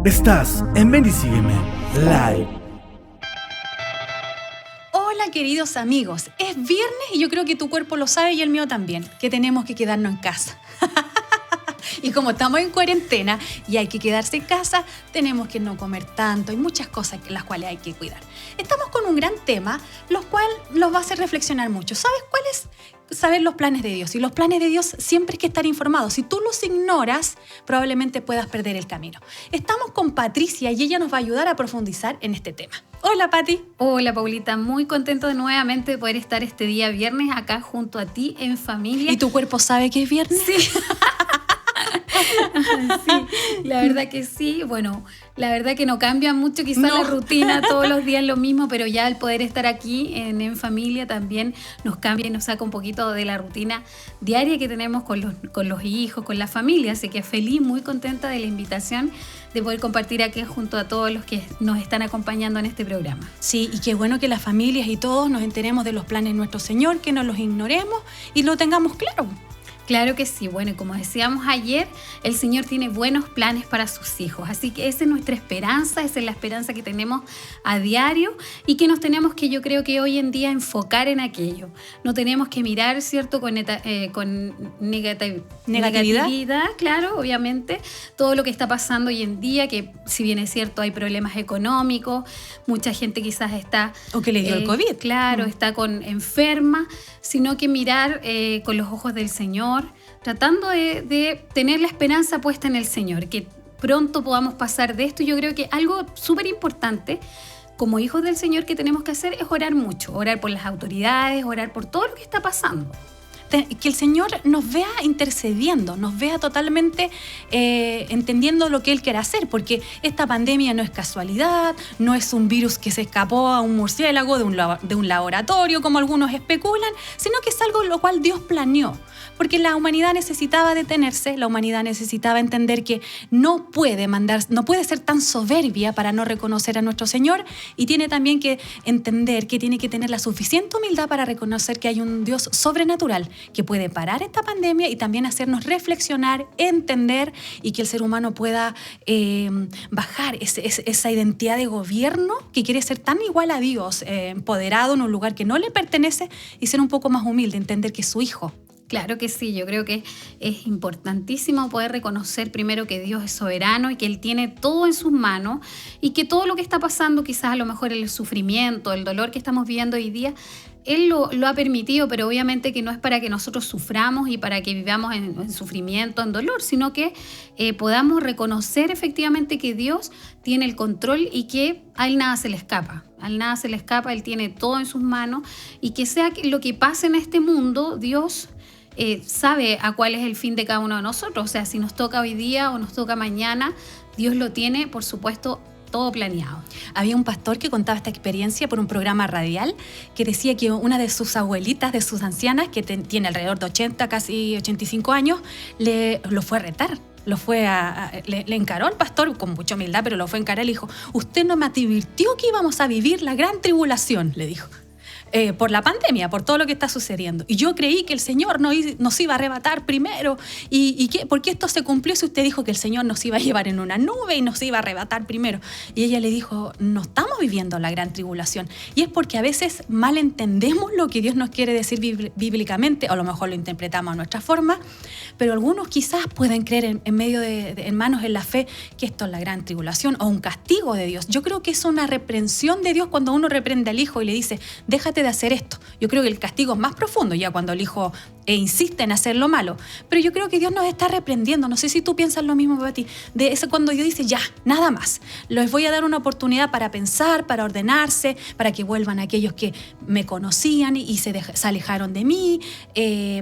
Estás en Ven y Sígueme Live. Hola queridos amigos, es viernes y yo creo que tu cuerpo lo sabe y el mío también, que tenemos que quedarnos en casa. Y como estamos en cuarentena y hay que quedarse en casa, tenemos que no comer tanto. Hay muchas cosas las cuales hay que cuidar. Estamos con un gran tema, lo cual los va a hacer reflexionar mucho. ¿Sabes cuál es? Saber los planes de Dios. Y los planes de Dios siempre hay que estar informados. Si tú los ignoras, probablemente puedas perder el camino. Estamos con Patricia y ella nos va a ayudar a profundizar en este tema. Hola, Pati. Hola, Paulita. Muy contento de nuevamente poder estar este día viernes acá junto a ti en familia. ¿Y tu cuerpo sabe que es viernes? Sí. Sí, la verdad que sí. Bueno, la verdad que no cambia mucho quizás la rutina, todos los días lo mismo, pero ya al poder estar aquí en familia también nos cambia y nos saca un poquito de la rutina diaria que tenemos con los hijos, con la familia. Así que feliz, muy contenta de la invitación de poder compartir aquí junto a todos los que nos están acompañando en este programa. Sí, y qué bueno que las familias y todos nos enteremos de los planes de nuestro Señor, que no los ignoremos y lo tengamos claro. Claro que sí. Bueno, y como decíamos ayer, el Señor tiene buenos planes para sus hijos. Así que esa es nuestra esperanza, esa es la esperanza que tenemos a diario y que nos tenemos que, yo creo que hoy en día, enfocar en aquello. No tenemos que mirar, ¿cierto?, con negatividad, claro, obviamente, todo lo que está pasando hoy en día, que si bien es cierto hay problemas económicos, mucha gente quizás está... O que le dio el COVID. Claro, está enferma, sino que mirar con los ojos del Señor, tratando de tener la esperanza puesta en el Señor, que pronto podamos pasar de esto. Yo creo que algo súper importante como hijos del Señor que tenemos que hacer es orar mucho, orar por las autoridades, orar por todo lo que está pasando. Que el Señor nos vea intercediendo, nos vea totalmente entendiendo lo que Él quiere hacer, porque esta pandemia no es casualidad, no es un virus que se escapó a un murciélago de un laboratorio, como algunos especulan, sino que es algo lo cual Dios planeó. Porque la humanidad necesitaba detenerse, la humanidad necesitaba entender que no puede ser tan soberbia para no reconocer a nuestro Señor, y tiene también que entender que tiene que tener la suficiente humildad para reconocer que hay un Dios sobrenatural que puede parar esta pandemia y también hacernos reflexionar, entender, y que el ser humano pueda bajar esa identidad de gobierno que quiere ser tan igual a Dios, empoderado en un lugar que no le pertenece, y ser un poco más humilde, entender que es su hijo. Claro que sí, yo creo que es importantísimo poder reconocer primero que Dios es soberano y que Él tiene todo en sus manos, y que todo lo que está pasando, quizás a lo mejor el sufrimiento, el dolor que estamos viviendo hoy día, Él lo ha permitido, pero obviamente que no es para que nosotros suframos y para que vivamos en sufrimiento, en dolor, sino que podamos reconocer efectivamente que Dios tiene el control y que a Él nada se le escapa. A Él nada se le escapa, Él tiene todo en sus manos, y que sea lo que pase en este mundo, Dios sabe a cuál es el fin de cada uno de nosotros. O sea, si nos toca hoy día o nos toca mañana, Dios lo tiene, por supuesto, todo planeado. Había un pastor que contaba esta experiencia por un programa radial, que decía que una de sus abuelitas, de sus ancianas, que tiene alrededor de 80, casi 85 años, lo fue a retar. Le encaró al pastor con mucha humildad, pero lo fue a encarar y le dijo: usted no me advirtió que íbamos a vivir la gran tribulación, le dijo. Por la pandemia, por todo lo que está sucediendo. Y yo creí que el Señor nos iba a arrebatar primero. ¿Por qué esto se cumplió si usted dijo que el Señor nos iba a llevar en una nube y nos iba a arrebatar primero? Y ella le dijo: no estamos viviendo la gran tribulación. Y es porque a veces mal entendemos lo que Dios nos quiere decir bíblicamente, o a lo mejor lo interpretamos a nuestra forma, pero algunos quizás pueden creer hermanos en la fe, que esto es la gran tribulación o un castigo de Dios. Yo creo que es una reprensión de Dios cuando uno reprende al hijo y le dice: déjate de hacer esto. Yo creo que el castigo es más profundo ya cuando el hijo insiste en hacer lo malo. Pero yo creo que Dios nos está reprendiendo. No sé si tú piensas lo mismo, Pati, de eso cuando Dios dice: ya, nada más. Les voy a dar una oportunidad para pensar, para ordenarse, para que vuelvan aquellos que me conocían y se alejaron de mí,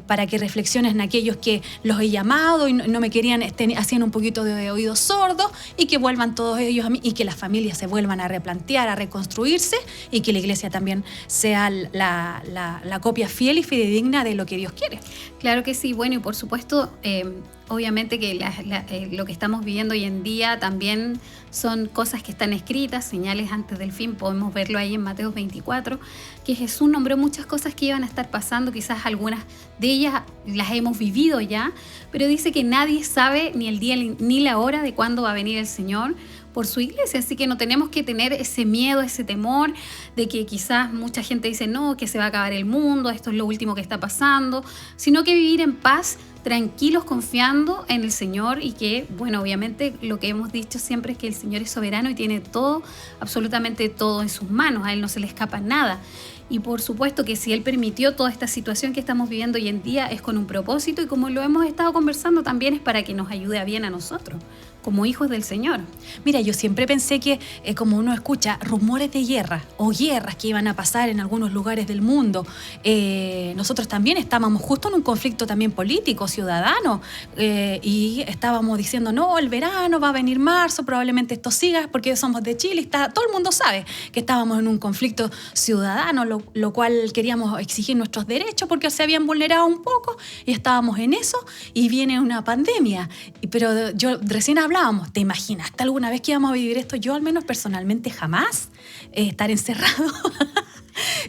para que reflexionen en aquellos que los he llamado y no me querían, hacían un poquito de oídos sordos, y que vuelvan todos ellos a mí, y que las familias se vuelvan a replantear, a reconstruirse, y que la iglesia también sea la copia fiel y fidedigna de lo que Dios quiere. Claro que sí. Bueno, y por supuesto, obviamente que lo que estamos viviendo hoy en día también son cosas que están escritas, señales antes del fin. Podemos verlo ahí en Mateo 24, que Jesús nombró muchas cosas que iban a estar pasando. Quizás algunas de ellas las hemos vivido ya, pero dice que nadie sabe ni el día ni la hora de cuándo va a venir el Señor. por su iglesia. Así que no tenemos que tener ese miedo, ese temor de que quizás mucha gente dice no, que se va a acabar el mundo, esto es lo último que está pasando, sino que vivir en paz, tranquilos, confiando en el Señor y que, bueno, obviamente lo que hemos dicho siempre es que el Señor es soberano y tiene todo, absolutamente todo en sus manos, a Él no se le escapa nada. Y por supuesto que si Él permitió toda esta situación que estamos viviendo hoy en día es con un propósito y como lo hemos estado conversando también es para que nos ayude a bien a nosotros, como hijos del Señor. Mira, yo siempre pensé que como uno escucha rumores de guerra o guerras que iban a pasar en algunos lugares del mundo, nosotros también estábamos justo en un conflicto también político, ciudadano, y estábamos diciendo, no, el verano va a venir marzo, probablemente esto siga porque somos de Chile, todo el mundo sabe que estábamos en un conflicto ciudadano, lo cual queríamos exigir nuestros derechos porque se habían vulnerado un poco y estábamos en eso y viene una pandemia. Pero yo recién hablábamos, ¿te imaginaste alguna vez que íbamos a vivir esto? Yo al menos personalmente jamás, estar encerrado,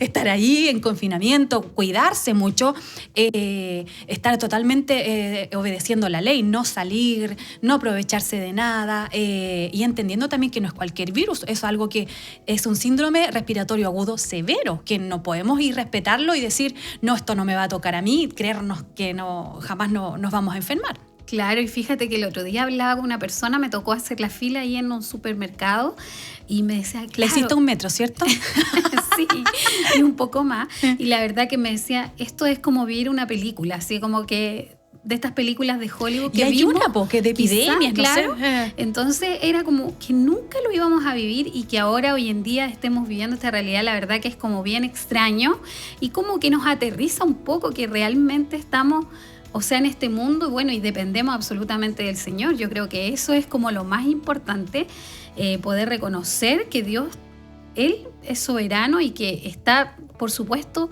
estar ahí en confinamiento, cuidarse mucho, estar totalmente obedeciendo la ley, no salir, no aprovecharse de nada y entendiendo también que no es cualquier virus, es algo que es un síndrome respiratorio agudo severo, que no podemos ir respetarlo y decir, no, esto no me va a tocar a mí, creernos que no, jamás nos vamos a enfermar. Claro, y fíjate que el otro día hablaba con una persona, me tocó hacer la fila ahí en un supermercado y me decía, claro, le hiciste 1 metro, ¿cierto? Sí, y un poco más. Y la verdad que me decía, esto es como vivir una película, así como que de estas películas de Hollywood que y hay vimos, una porque de epidemias, quizás, no claro. sé. Entonces era como que nunca lo íbamos a vivir y que ahora hoy en día estemos viviendo esta realidad, la verdad que es como bien extraño y como que nos aterriza un poco que realmente estamos, o sea, en este mundo, bueno, y dependemos absolutamente del Señor. Yo creo que eso es como lo más importante, poder reconocer que Dios, Él es soberano y que está, por supuesto,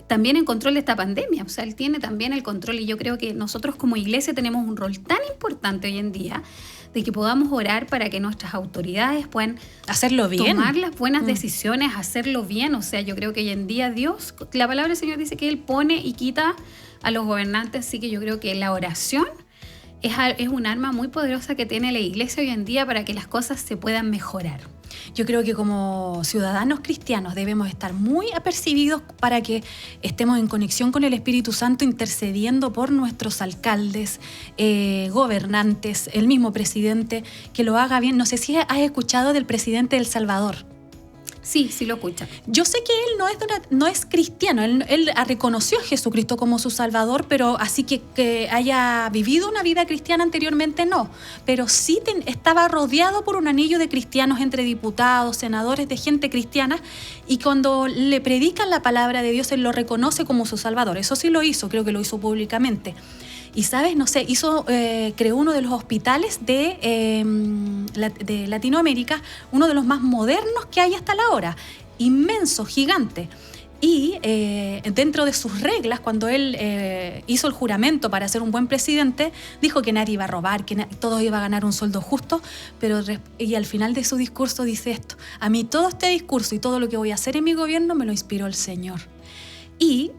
también en control de esta pandemia. O sea, Él tiene también el control y yo creo que nosotros como iglesia tenemos un rol tan importante hoy en día de que podamos orar para que nuestras autoridades puedan hacerlo bien, tomar las buenas decisiones, hacerlo bien. O sea, yo creo que hoy en día Dios, la palabra del Señor dice que Él pone y quita a los gobernantes, así que yo creo que la oración es un arma muy poderosa que tiene la iglesia hoy en día para que las cosas se puedan mejorar. Yo creo que como ciudadanos cristianos debemos estar muy apercibidos para que estemos en conexión con el Espíritu Santo intercediendo por nuestros alcaldes, gobernantes, el mismo presidente, que lo haga bien. No sé si has escuchado del presidente de El Salvador. Sí, sí lo escucha. Yo sé que él no es cristiano, él reconoció a Jesucristo como su Salvador, pero así que haya vivido una vida cristiana anteriormente, no. Pero sí estaba rodeado por un anillo de cristianos entre diputados, senadores, de gente cristiana, y cuando le predican la palabra de Dios, él lo reconoce como su Salvador. Eso sí lo hizo, creo que lo hizo públicamente. Y sabes, no sé, creó uno de los hospitales de Latinoamérica, uno de los más modernos que hay hasta la hora, inmenso, gigante. Y dentro de sus reglas, cuando él hizo el juramento para ser un buen presidente, dijo que nadie iba a robar, que todos iban a ganar un sueldo justo, y al final de su discurso dice esto: a mí todo este discurso y todo lo que voy a hacer en mi gobierno me lo inspiró el Señor. Y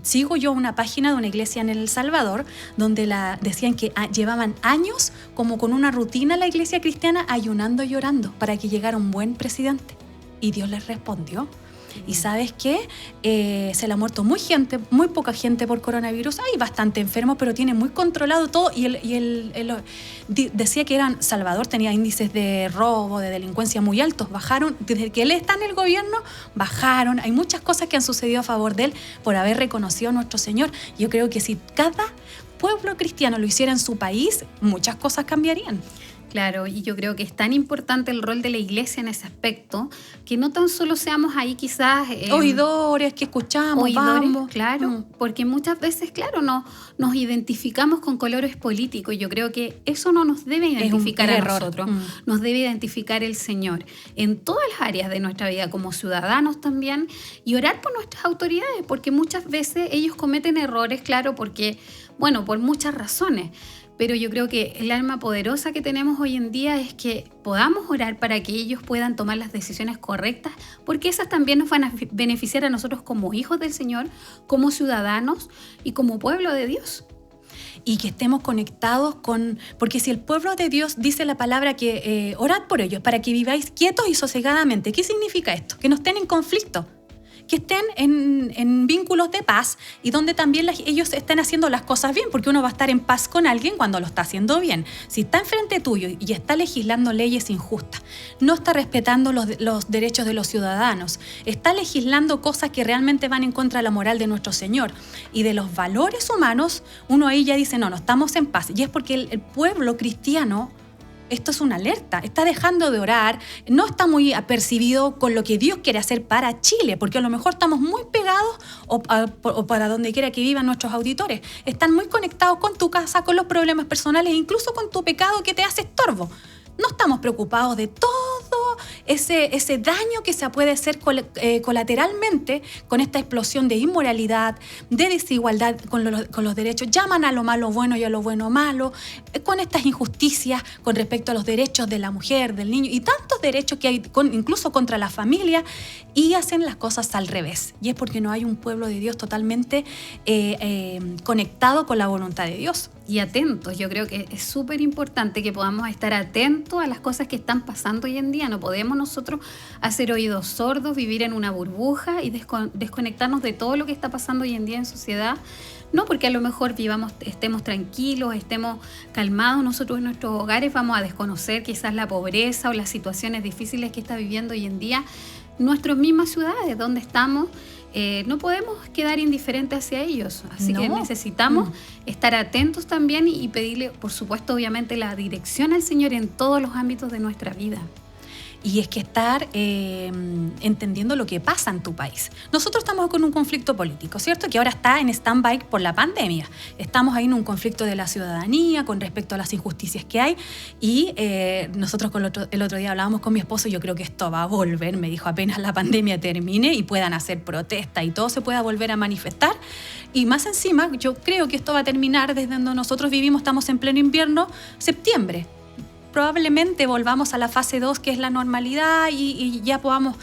sigo yo una página de una iglesia en El Salvador donde decían que llevaban años como con una rutina la iglesia cristiana ayunando y orando para que llegara un buen presidente. Y Dios les respondió. Y ¿sabes qué? Se le ha muerto muy poca gente por coronavirus. Hay bastante enfermos, pero tiene muy controlado todo. Y él decía que Salvador tenía índices de robo, de delincuencia muy altos. Bajaron, desde que él está en el gobierno, bajaron. Hay muchas cosas que han sucedido a favor de él por haber reconocido a nuestro Señor. Yo creo que si cada pueblo cristiano lo hiciera en su país, muchas cosas cambiarían. Claro, y yo creo que es tan importante el rol de la iglesia en ese aspecto, que no tan solo seamos ahí quizás... oidores, que escuchamos, vamos. Claro, porque muchas veces, claro, nos identificamos con colores políticos, y yo creo que eso no nos debe identificar a nosotros, nos debe identificar el Señor en todas las áreas de nuestra vida, como ciudadanos también, y orar por nuestras autoridades, porque muchas veces ellos cometen errores, claro, porque, bueno, por muchas razones. Pero yo creo que el arma poderosa que tenemos hoy en día es que podamos orar para que ellos puedan tomar las decisiones correctas, porque esas también nos van a beneficiar a nosotros como hijos del Señor, como ciudadanos y como pueblo de Dios. y que estemos conectados porque si el pueblo de Dios dice la palabra que orad por ellos para que viváis quietos y sosegadamente, ¿qué significa esto? Que no estén en conflicto, que estén en vínculos de paz y donde también ellos estén haciendo las cosas bien, porque uno va a estar en paz con alguien cuando lo está haciendo bien. Si está enfrente tuyo y está legislando leyes injustas, no está respetando los derechos de los ciudadanos, está legislando cosas que realmente van en contra de la moral de nuestro Señor y de los valores humanos, uno ahí ya dice, no estamos en paz. Y es porque el pueblo cristiano, esto es una alerta, está dejando de orar, no está muy apercibido con lo que Dios quiere hacer para Chile, porque a lo mejor estamos muy pegados o para donde quiera que vivan nuestros auditores. Están muy conectados con tu casa, con los problemas personales, incluso con tu pecado que te hace estorbo. No estamos preocupados de todo ese daño que se puede hacer colateralmente con esta explosión de inmoralidad, de desigualdad con los derechos. Llaman a lo malo bueno y a lo bueno malo, con estas injusticias con respecto a los derechos de la mujer, del niño y tantos derechos que hay incluso contra la familia, y hacen las cosas al revés. Y es porque no hay un pueblo de Dios totalmente conectado con la voluntad de Dios. Y atentos, yo creo que es súper importante que podamos estar atentos a las cosas que están pasando hoy en día. No podemos nosotros hacer oídos sordos, vivir en una burbuja y desconectarnos de todo lo que está pasando hoy en día en sociedad. No porque a lo mejor estemos tranquilos, estemos calmados nosotros en nuestros hogares, vamos a desconocer quizás la pobreza o las situaciones difíciles que está viviendo hoy en día nuestras mismas ciudades donde estamos. No podemos quedar indiferentes hacia ellos, así que necesitamos estar atentos también y pedirle, por supuesto, obviamente, la dirección al Señor en todos los ámbitos de nuestra vida. Y es que estar entendiendo lo que pasa en tu país. Nosotros estamos con un conflicto político, ¿cierto? Que ahora está en stand-by por la pandemia. Estamos ahí en un conflicto de la ciudadanía con respecto a las injusticias que hay. Y nosotros el otro día hablábamos con mi esposo y yo creo que esto va a volver. Me dijo, apenas la pandemia termine y puedan hacer protesta y todo se pueda volver a manifestar. Y más encima, yo creo que esto va a terminar desde donde nosotros vivimos, estamos en pleno invierno, septiembre. Probablemente volvamos a la fase 2, que es la normalidad, y ya podamos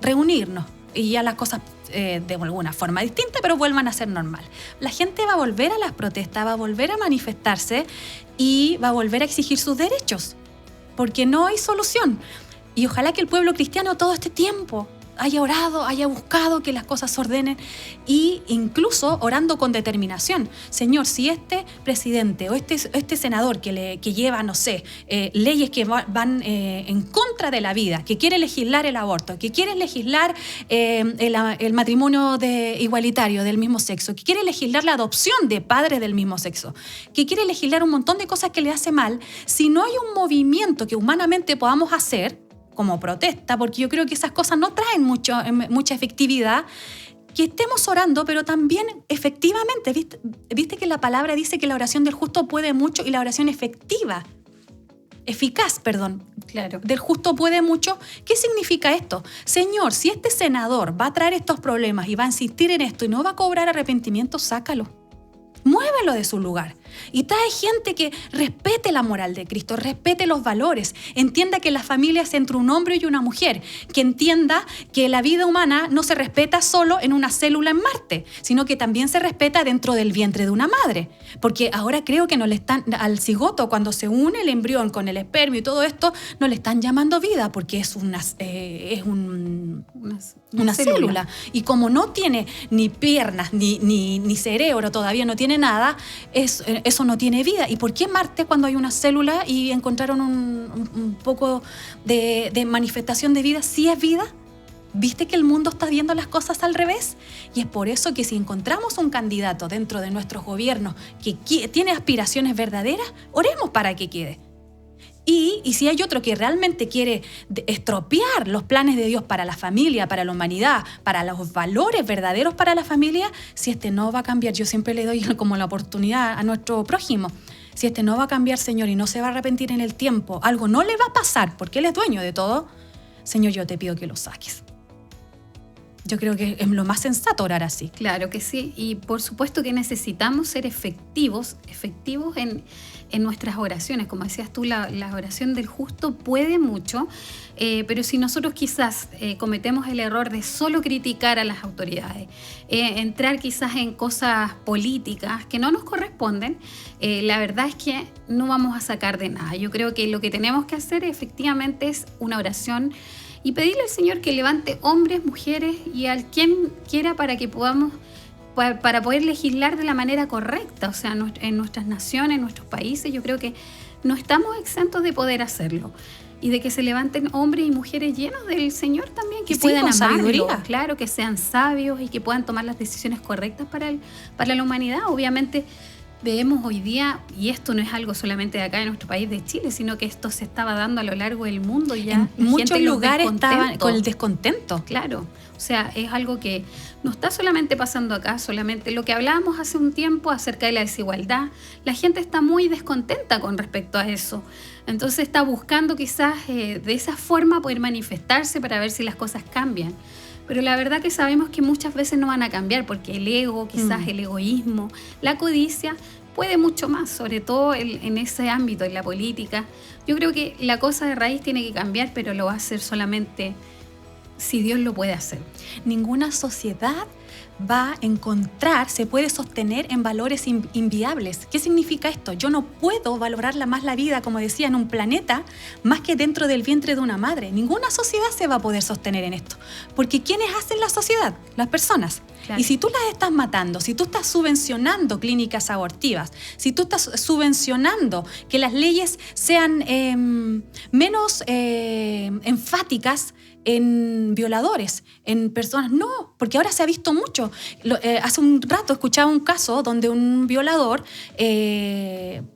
reunirnos y ya las cosas de alguna forma distinta, pero vuelvan a ser normal. La gente va a volver a las protestas, va a volver a manifestarse y va a volver a exigir sus derechos, porque no hay solución. Y ojalá que el pueblo cristiano todo este tiempo haya orado, haya buscado que las cosas se ordenen, y incluso orando con determinación. Señor, si este presidente o este senador que lleva, no sé, leyes que van en contra de la vida, que quiere legislar el aborto, que quiere legislar el matrimonio igualitario del mismo sexo, que quiere legislar la adopción de padres del mismo sexo, que quiere legislar un montón de cosas que le hace mal, si no hay un movimiento que humanamente podamos hacer como protesta, porque yo creo que esas cosas no traen mucha efectividad, que estemos orando, pero también efectivamente, viste que la palabra dice que la oración del justo puede mucho, y la oración eficaz, claro, del justo puede mucho. ¿Qué significa esto? Señor, si este senador va a traer estos problemas y va a insistir en esto y no va a cobrar arrepentimiento, sácalo. Muévelo de su lugar y trae gente que respete la moral de Cristo, respete los valores, entienda que la familia es entre un hombre y una mujer, que entienda que la vida humana no se respeta solo en una célula en Marte, sino que también se respeta dentro del vientre de una madre. Porque ahora creo que al cigoto, cuando se une el embrión con el espermio y todo esto, no le están llamando vida, porque es una célula. Y como no tiene ni piernas ni cerebro, todavía no tiene nada, eso no tiene vida. ¿Y por qué Marte, cuando hay una célula y encontraron un poco de manifestación de vida, sí es vida? ¿Viste que el mundo está viendo las cosas al revés? Y es por eso que si encontramos un candidato dentro de nuestros gobiernos que tiene aspiraciones verdaderas, oremos para que quede. Y si hay otro que realmente quiere estropear los planes de Dios para la familia, para la humanidad, para los valores verdaderos para la familia, si este no va a cambiar, yo siempre le doy como la oportunidad a nuestro prójimo, si este no va a cambiar, Señor, y no se va a arrepentir en el tiempo, algo no le va a pasar, porque Él es dueño de todo, Señor, yo te pido que lo saques. Yo creo que es lo más sensato orar así. Claro que sí, y por supuesto que necesitamos ser efectivos en nuestras oraciones. Como decías tú, la oración del justo puede mucho, pero si nosotros quizás cometemos el error de solo criticar a las autoridades, entrar quizás en cosas políticas que no nos corresponden, la verdad es que no vamos a sacar de nada. Yo creo que lo que tenemos que hacer efectivamente es una oración y pedirle al Señor que levante hombres, mujeres y al quien quiera para que podamos, para poder legislar de la manera correcta. O sea, en nuestras naciones, en nuestros países, yo creo que no estamos exentos de poder hacerlo. Y de que se levanten hombres y mujeres llenos del Señor también, que puedan con amarlo, sabiduría. claro, que sean sabios y que puedan tomar las decisiones correctas para la humanidad. Obviamente vemos hoy día, y esto no es algo solamente de acá en nuestro país de Chile, sino que esto se estaba dando a lo largo del mundo ya. En muchos los lugares estaban descontentos. con el descontento. Claro, o sea, es algo que no está solamente pasando acá, solamente lo que hablábamos hace un tiempo acerca de la desigualdad. La gente está muy descontenta con respecto a eso. Entonces está buscando quizás de esa forma poder manifestarse para ver si las cosas cambian. Pero la verdad que sabemos que muchas veces no van a cambiar porque el ego, quizás el egoísmo, la codicia, puede mucho más, sobre todo en ese ámbito, en la política. Yo creo que la cosa de raíz tiene que cambiar, pero lo va a hacer solamente si Dios lo puede hacer. Ninguna sociedad va a encontrar, se puede sostener en valores inviables. ¿Qué significa esto? Yo no puedo valorarla más la vida, como decía, en un planeta, más que dentro del vientre de una madre. Ninguna sociedad se va a poder sostener en esto. Porque ¿quiénes hacen la sociedad? Las personas. Claro. Y si tú las estás matando, si tú estás subvencionando clínicas abortivas, si tú estás subvencionando que las leyes sean menos enfáticas en violadores, en personas, no, porque ahora se ha visto mucho. Hace un rato escuchaba un caso donde un violador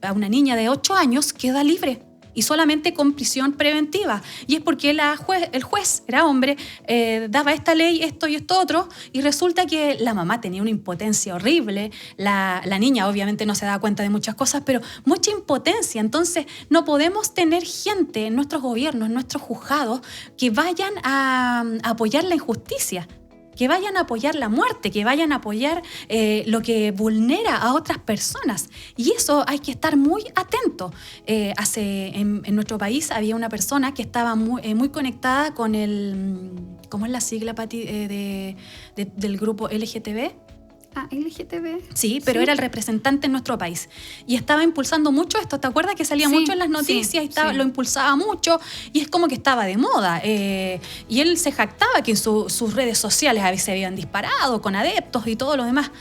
a una niña de 8 años queda libre y solamente con prisión preventiva. Y es porque el juez era hombre, daba esta ley, esto y esto otro, y resulta que la mamá tenía una impotencia horrible, la niña obviamente no se daba cuenta de muchas cosas, pero mucha impotencia. Entonces no podemos tener gente en nuestros gobiernos, en nuestros juzgados, que vayan a apoyar la injusticia, que vayan a apoyar la muerte, que vayan a apoyar lo que vulnera a otras personas. Y eso hay que estar muy atento. En nuestro país había una persona que estaba muy conectada con ¿cómo es la sigla, Pati, del grupo LGTB? LGTB. Sí, pero era el representante en nuestro país. Y estaba impulsando mucho esto. ¿Te acuerdas que salía mucho en las noticias y lo impulsaba mucho? Y es como que estaba de moda. Y él se jactaba que en sus redes sociales a veces se habían disparado con adeptos y todo lo demás.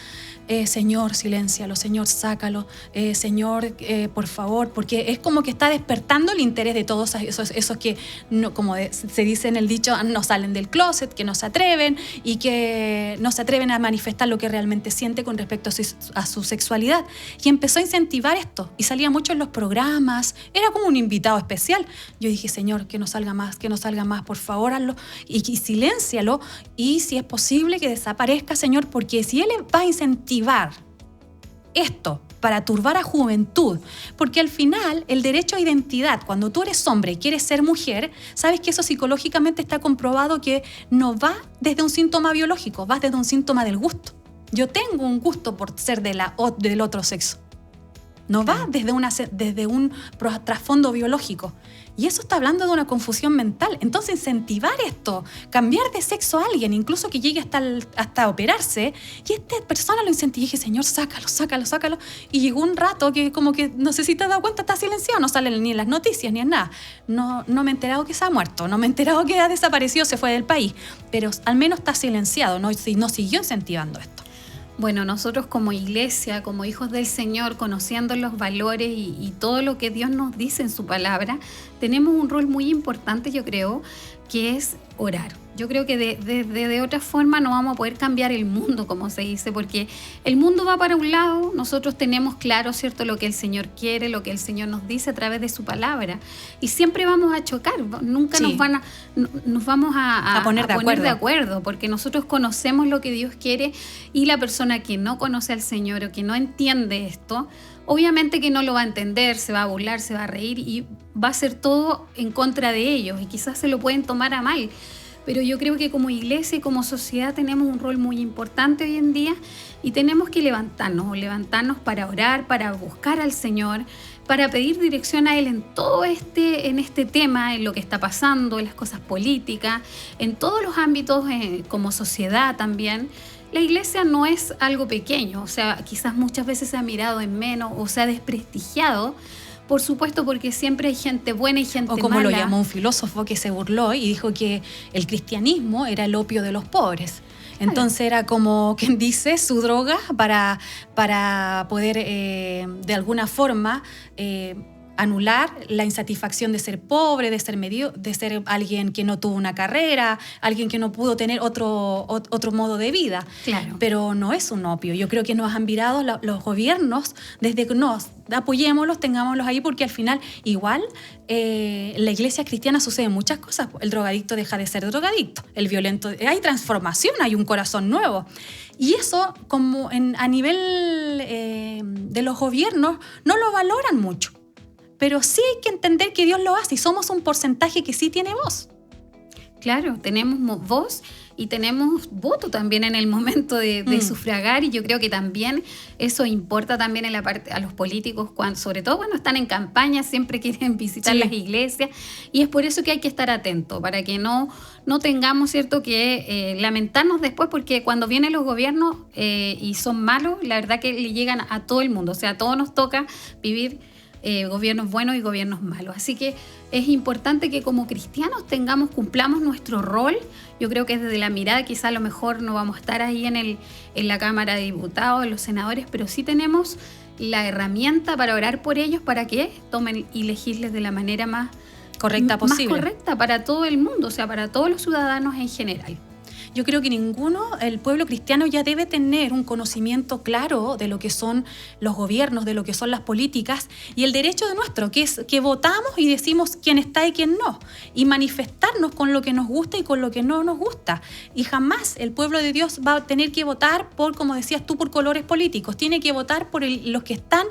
Señor, siléncialo, Señor, sácalo, Señor, por favor, porque es como que está despertando el interés de todos esos que, no, como se dice en el dicho, no salen del closet, que no se atreven y que no se atreven a manifestar lo que realmente siente con respecto a su sexualidad. Y empezó a incentivar esto y salía mucho en los programas, era como un invitado especial. Yo dije, Señor, que no salga más, por favor, hazlo y siléncialo, y si es posible que desaparezca, Señor, porque si Él va a incentivar esto para turbar a juventud, porque al final el derecho a identidad, cuando tú eres hombre y quieres ser mujer, sabes que eso psicológicamente está comprobado que no va desde un síntoma biológico, va desde un síntoma del gusto. Yo tengo un gusto por ser del otro sexo. No va desde un trasfondo biológico. Y eso está hablando de una confusión mental. Entonces, incentivar esto, cambiar de sexo a alguien, incluso que llegue hasta operarse, y esta persona lo incentivó. Y dije, Señor, sácalo. Y llegó un rato que como que, no sé si te has dado cuenta, está silenciado, no sale ni en las noticias ni en nada. No me he enterado que se ha muerto, no me he enterado que ha desaparecido, se fue del país, pero al menos está silenciado, no siguió incentivando esto. Bueno, nosotros como iglesia, como hijos del Señor, conociendo los valores y todo lo que Dios nos dice en su palabra, tenemos un rol muy importante, yo creo, que es orar. Yo creo que de otra forma no vamos a poder cambiar el mundo, como se dice, porque el mundo va para un lado, nosotros tenemos claro, ¿cierto?, lo que el Señor quiere, lo que el Señor nos dice a través de su palabra, y siempre vamos a chocar, nunca nos vamos a poner de acuerdo, porque nosotros conocemos lo que Dios quiere, y la persona que no conoce al Señor o que no entiende esto, obviamente que no lo va a entender, se va a burlar, se va a reír y va a hacer todo en contra de ellos, y quizás se lo pueden tomar a mal. pero yo creo que como iglesia y como sociedad tenemos un rol muy importante hoy en día y tenemos que levantarnos para orar, para buscar al Señor, para pedir dirección a Él en todo en este tema, en lo que está pasando, en las cosas políticas, en todos los ámbitos, como sociedad también. La iglesia no es algo pequeño, o sea, quizás muchas veces se ha mirado en menos o se ha desprestigiado, por supuesto, porque siempre hay gente buena y gente mala. O como lo llamó un filósofo que se burló y dijo que el cristianismo era el opio de los pobres. Entonces era como quien dice su droga para poder de alguna forma anular la insatisfacción de ser pobre, de ser alguien que no tuvo una carrera, alguien que no pudo tener otro modo de vida. Claro. Pero no es un opio. Yo creo que nos han virado los gobiernos desde que nos apoyémoslos, tengámoslos ahí, porque al final igual en la iglesia cristiana suceden muchas cosas. El drogadicto deja de ser drogadicto, el violento, hay transformación, hay un corazón nuevo. Y eso, como a nivel de los gobiernos, no lo valoran mucho. Pero sí hay que entender que Dios lo hace y somos un porcentaje que sí tiene voz. Claro, tenemos voz y tenemos voto también en el momento de sufragar, y yo creo que también eso importa también en la parte a los políticos, sobre todo cuando están en campaña, siempre quieren visitar las iglesias, y es por eso que hay que estar atentos, para que no tengamos, ¿cierto?, que lamentarnos después, porque cuando vienen los gobiernos y son malos, la verdad que le llegan a todo el mundo, o sea, a todos nos toca vivir gobiernos buenos y gobiernos malos. Así que es importante que como cristianos cumplamos nuestro rol. Yo creo que desde la mirada quizá a lo mejor no vamos a estar ahí en la Cámara de Diputados, en los senadores, pero sí tenemos la herramienta para orar por ellos, para que tomen y elegirles de la manera más correcta posible. Más correcta para todo el mundo, o sea, para todos los ciudadanos en general. Yo creo que el pueblo cristiano ya debe tener un conocimiento claro de lo que son los gobiernos, de lo que son las políticas y el derecho de nuestro, que es que votamos y decimos quién está y quién no, y manifestarnos con lo que nos gusta y con lo que no nos gusta. Y jamás el pueblo de Dios va a tener que votar por, como decías tú, por colores políticos. Tiene que votar por los que están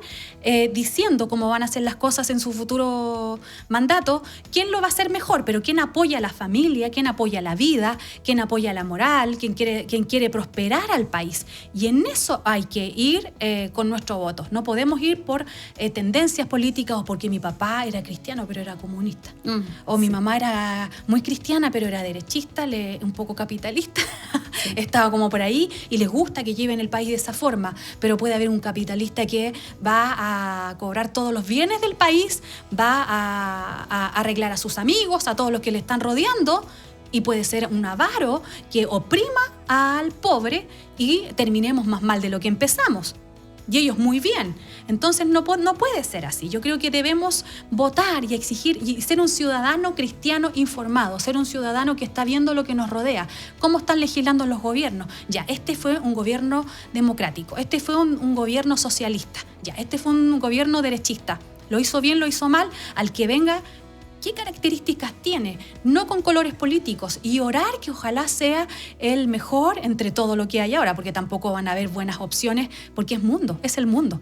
diciendo cómo van a hacer las cosas en su futuro mandato, quién lo va a hacer mejor, pero quién apoya a la familia, quién apoya la vida, quién apoya la moral, quien quiere prosperar al país. Y en eso hay que ir con nuestro voto. No podemos ir por tendencias políticas o porque mi papá era cristiano pero era comunista. O mi mamá era muy cristiana pero era derechista, un poco capitalista. Estaba como por ahí y les gusta que lleven el país de esa forma. Pero puede haber un capitalista que va a cobrar todos los bienes del país, va a arreglar a sus amigos, a todos los que le están rodeando, y puede ser un avaro que oprima al pobre y terminemos más mal de lo que empezamos. Y ellos muy bien. Entonces no puede ser así. Yo creo que debemos votar y exigir y ser un ciudadano cristiano informado, ser un ciudadano que está viendo lo que nos rodea, cómo están legislando los gobiernos. Ya, este fue un gobierno democrático, este fue un gobierno socialista, ya, este fue un gobierno derechista. Lo hizo bien, lo hizo mal, al que venga, ¿qué características tiene? No con colores políticos, y orar que ojalá sea el mejor entre todo lo que hay ahora, porque tampoco van a haber buenas opciones, porque es el mundo.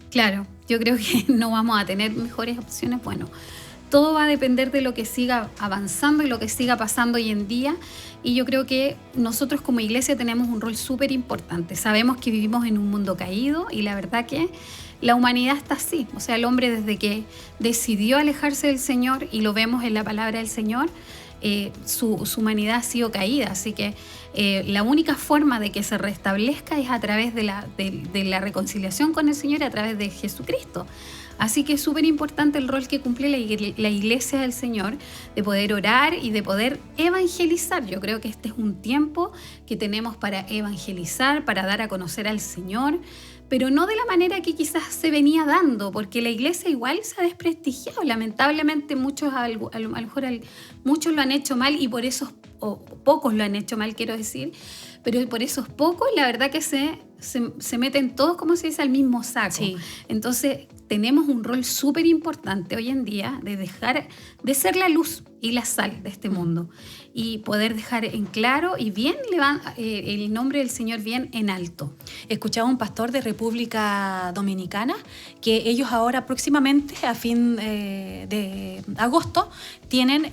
Claro, yo creo que no vamos a tener mejores opciones. Bueno, todo va a depender de lo que siga avanzando y lo que siga pasando hoy en día, y yo creo que nosotros como iglesia tenemos un rol súper importante. Sabemos que vivimos en un mundo caído y la verdad que la humanidad está así. O sea, el hombre desde que decidió alejarse del Señor, y lo vemos en la palabra del Señor, su humanidad ha sido caída. Así que la única forma de que se restablezca es a través de la reconciliación con el Señor, a través de Jesucristo. Así que es súper importante el rol que cumple la iglesia del Señor, de poder orar y de poder evangelizar. Yo creo que este es un tiempo que tenemos para evangelizar, para dar a conocer al Señor, pero no de la manera que quizás se venía dando, porque la iglesia igual se ha desprestigiado. Lamentablemente muchos lo han hecho mal, y por esos, o pocos lo han hecho mal, quiero decir, pero por esos pocos la verdad que se meten todos, como se dice, al mismo saco. Sí. Entonces tenemos un rol súper importante hoy en día de dejar de ser la luz y la sal de este mundo, y poder dejar en claro y bien el nombre del Señor bien en alto. Escuchaba un pastor de República Dominicana que ellos ahora próximamente, a fin de agosto, tienen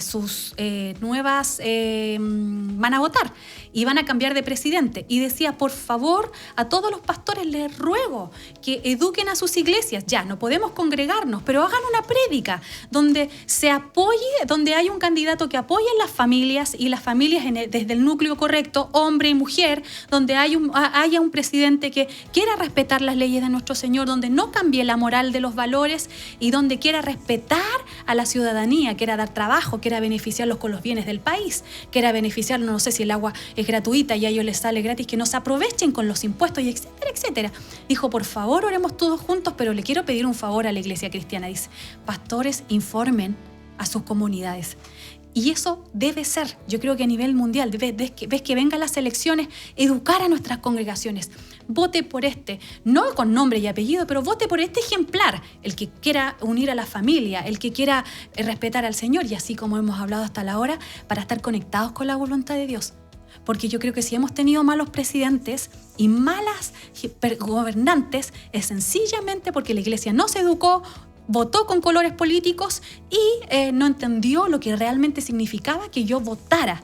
sus nuevas, van a votar y van a cambiar de presidente. Y decía, por favor, a todos los pastores les ruego que eduquen a sus iglesias. Ya, no podemos congregarnos, pero hagan una prédica donde se apoye, donde hay un candidato que apoye a las familias y las familias desde el núcleo correcto, hombre y mujer, donde haya un presidente que quiera respetar las leyes de nuestro Señor, donde no cambie la moral de los valores y donde quiera respetar a la ciudadanía, quiera dar trabajo, quiera beneficiarlos con los bienes del país, quiera beneficiarlos, no sé si el agua es gratuita y a ellos les sale gratis, que no se aprovechen con los impuestos y etcétera, etcétera. Dijo, por favor, oremos todos juntos, pero le quiero pedir un favor a la Iglesia Cristiana. Dice, pastores, informen a sus comunidades. Y eso debe ser, yo creo que a nivel mundial, ves que vengan las elecciones, educar a nuestras congregaciones. Vote por no con nombre y apellido, pero vote por este ejemplar, el que quiera unir a la familia, el que quiera respetar al Señor, y así como hemos hablado hasta la hora, para estar conectados con la voluntad de Dios. Porque yo creo que si hemos tenido malos presidentes y malas gobernantes, es sencillamente porque la iglesia no se educó, votó con colores políticos y no entendió lo que realmente significaba que yo votara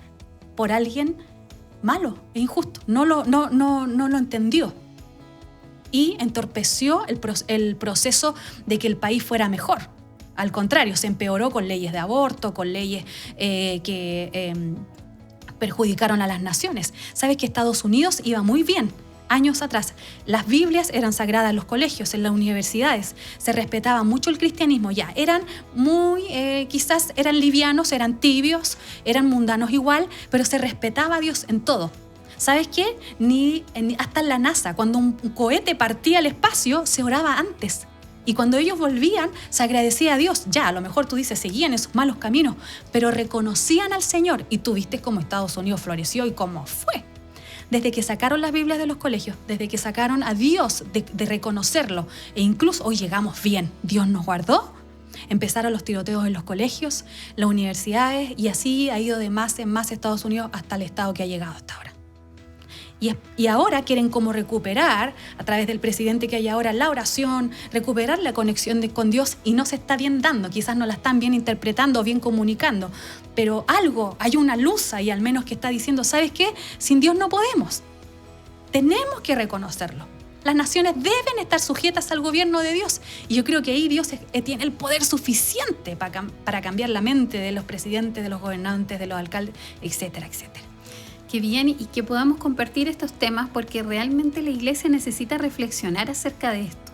por alguien malo e injusto. No lo entendió. Y entorpeció el proceso de que el país fuera mejor. Al contrario, se empeoró con leyes de aborto, con leyes que perjudicaron a las naciones. ¿Sabes que Estados Unidos iba muy bien? Años atrás, las Biblias eran sagradas en los colegios, en las universidades, se respetaba mucho el cristianismo, ya, eran muy, quizás eran livianos, eran tibios, eran mundanos igual, pero se respetaba a Dios en todo. ¿Sabes qué? Hasta en la NASA, cuando un cohete partía al espacio, se oraba antes. Y cuando ellos volvían, se agradecía a Dios. Ya, a lo mejor tú dices, seguían esos malos caminos, pero reconocían al Señor. Y tú viste cómo Estados Unidos floreció y cómo fue. Desde que sacaron las Biblias de los colegios, desde que sacaron a Dios de reconocerlo, e incluso hoy llegamos bien, Dios nos guardó, empezaron los tiroteos en los colegios, las universidades, y así ha ido de más en más Estados Unidos hasta el estado que ha llegado hasta ahora. Y ahora quieren como recuperar, a través del presidente que hay ahora, la oración, recuperar la conexión con Dios, y no se está bien dando, quizás no la están bien interpretando o bien comunicando, pero hay una luz ahí al menos que está diciendo, ¿sabes qué? Sin Dios no podemos. Tenemos que reconocerlo. Las naciones deben estar sujetas al gobierno de Dios, y yo creo que ahí Dios tiene el poder suficiente para cambiar la mente de los presidentes, de los gobernantes, de los alcaldes, etcétera, etcétera. Qué bien, y que podamos compartir estos temas, porque realmente la iglesia necesita reflexionar acerca de esto,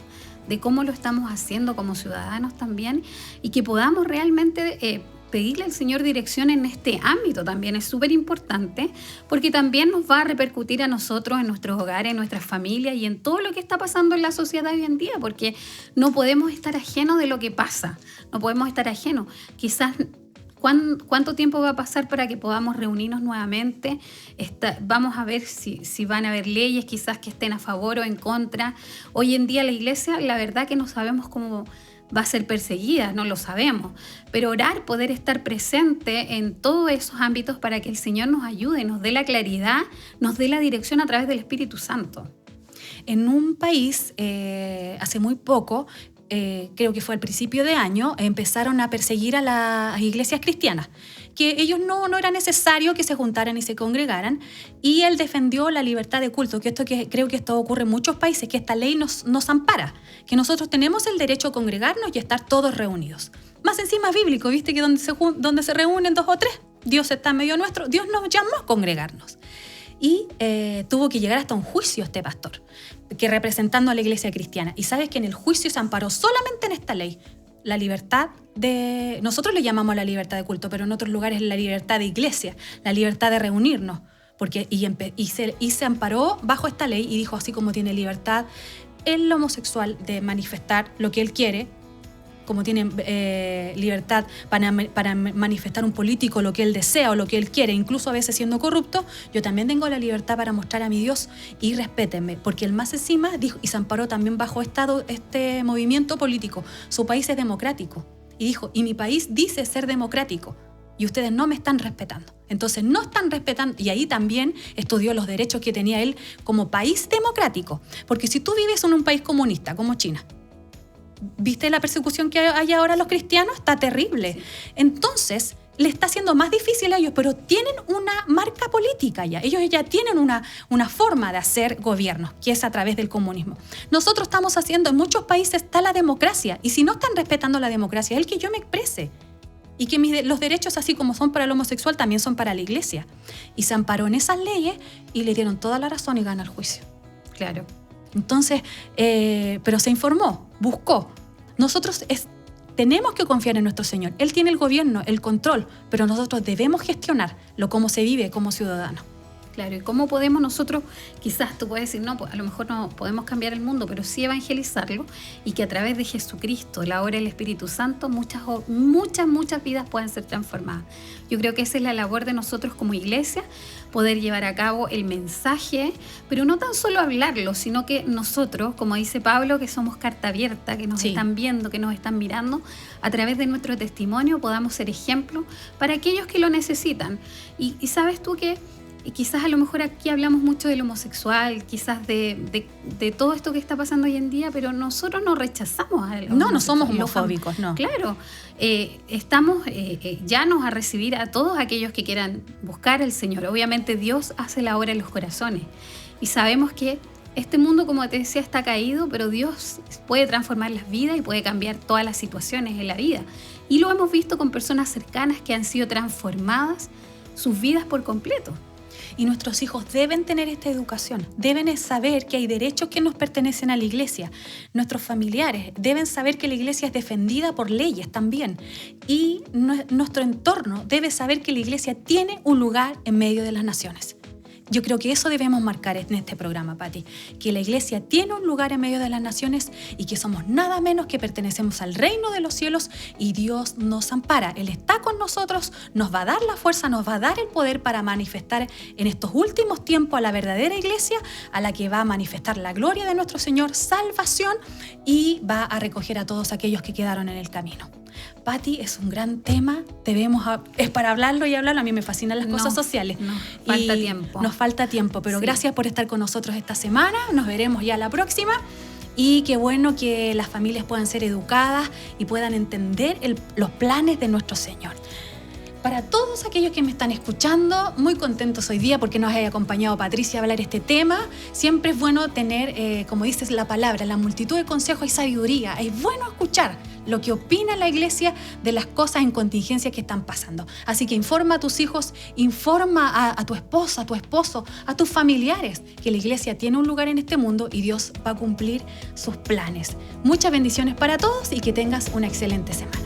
de cómo lo estamos haciendo como ciudadanos también, y que podamos realmente pedirle al Señor dirección en este ámbito también. Es súper importante, porque también nos va a repercutir a nosotros, en nuestros hogares, en nuestras familias y en todo lo que está pasando en la sociedad hoy en día, porque no podemos estar ajenos de lo que pasa, no podemos estar ajenos. Quizás ¿cuánto tiempo va a pasar para que podamos reunirnos nuevamente? Vamos a ver si van a haber leyes quizás que estén a favor o en contra. Hoy en día la iglesia, la verdad que no sabemos cómo va a ser perseguida, no lo sabemos. Pero orar, poder estar presente en todos esos ámbitos para que el Señor nos ayude, nos dé la claridad, nos dé la dirección a través del Espíritu Santo. En un país, hace muy poco, creo que fue al principio de año, empezaron a perseguir a las iglesias cristianas, que ellos no era necesario que se juntaran y se congregaran, y él defendió la libertad de culto, creo que esto ocurre en muchos países, que esta ley nos ampara, que nosotros tenemos el derecho a congregarnos y estar todos reunidos. Más encima bíblico, viste que donde se reúnen 2 o 3, Dios está en medio nuestro, Dios nos llamó a congregarnos. Y tuvo que llegar hasta un juicio este pastor, que representando a la iglesia cristiana. Y sabes que en el juicio se amparó solamente en esta ley, la libertad de... Nosotros le llamamos la libertad de culto, pero en otros lugares la libertad de iglesia, la libertad de reunirnos. Y se amparó bajo esta ley y dijo, así como tiene libertad el homosexual de manifestar lo que él quiere, como tiene libertad para manifestar un político lo que él desea o lo que él quiere, incluso a veces siendo corrupto, yo también tengo la libertad para mostrar a mi Dios y respétenme, porque él más encima dijo, y se amparó también bajo este movimiento político. Su país es democrático, y dijo, y mi país dice ser democrático, y ustedes no me están respetando. Entonces no están respetando, y ahí también estudió los derechos que tenía él como país democrático, porque si tú vives en un país comunista como China, ¿Viste la persecución que hay ahora a los cristianos? Está terrible. Entonces, le está haciendo más difícil a ellos, pero tienen una marca política ya. Ellos ya tienen una forma de hacer gobierno, que es a través del comunismo. Nosotros estamos haciendo, en muchos países está la democracia, y si no están respetando la democracia, es el que yo me exprese. Y que los derechos, así como son para el homosexual, también son para la iglesia. Y se amparó en esas leyes y le dieron toda la razón y gana el juicio. Claro. Entonces, pero se informó, buscó. Nosotros tenemos que confiar en nuestro Señor. Él tiene el gobierno, el control, pero nosotros debemos gestionar cómo se vive como ciudadano. Claro, ¿y cómo podemos nosotros, quizás tú puedes decir, no, pues a lo mejor no podemos cambiar el mundo, pero sí evangelizarlo, y que a través de Jesucristo, la obra del Espíritu Santo, muchas vidas puedan ser transformadas? Yo creo que esa es la labor de nosotros como iglesia, poder llevar a cabo el mensaje, pero no tan solo hablarlo, sino que nosotros, como dice Pablo, que somos carta abierta, que nos están viendo, que nos están mirando, a través de nuestro testimonio podamos ser ejemplo para aquellos que lo necesitan. Y sabes tú que y quizás a lo mejor aquí hablamos mucho del homosexual, quizás de todo esto que está pasando hoy en día, pero nosotros no rechazamos a no somos homofóbicos, no. Claro, estamos llanos a recibir a todos aquellos que quieran buscar al Señor. Obviamente Dios hace la obra en los corazones y sabemos que este mundo, como te decía, está caído, pero Dios puede transformar las vidas y puede cambiar todas las situaciones en la vida. Y lo hemos visto con personas cercanas que han sido transformadas sus vidas por completo. Y nuestros hijos deben tener esta educación, deben saber que hay derechos que nos pertenecen a la iglesia. Nuestros familiares deben saber que la iglesia es defendida por leyes también. Y nuestro entorno debe saber que la iglesia tiene un lugar en medio de las naciones. Yo creo que eso debemos marcar en este programa, Pati, que la iglesia tiene un lugar en medio de las naciones y que somos nada menos que pertenecemos al reino de los cielos y Dios nos ampara. Él está con nosotros, nos va a dar la fuerza, nos va a dar el poder para manifestar en estos últimos tiempos a la verdadera iglesia, a la que va a manifestar la gloria de nuestro Señor, salvación, y va a recoger a todos aquellos que quedaron en el camino. Pati, es un gran tema, es para hablarlo y hablarlo. A mí me fascinan las cosas sociales. Falta tiempo. Nos falta tiempo, pero gracias por estar con nosotros esta semana. Nos veremos ya la próxima. Y qué bueno que las familias puedan ser educadas y puedan entender los planes de nuestro Señor. Para todos aquellos que me están escuchando, muy contentos hoy día porque nos haya acompañado Patricia a hablar este tema. Siempre es bueno tener, como dices la palabra, la multitud de consejos y sabiduría. Es bueno escuchar lo que opina la iglesia de las cosas en contingencia que están pasando. Así que informa a tus hijos, informa a tu esposa, a tu esposo, a tus familiares, que la iglesia tiene un lugar en este mundo y Dios va a cumplir sus planes. Muchas bendiciones para todos y que tengas una excelente semana.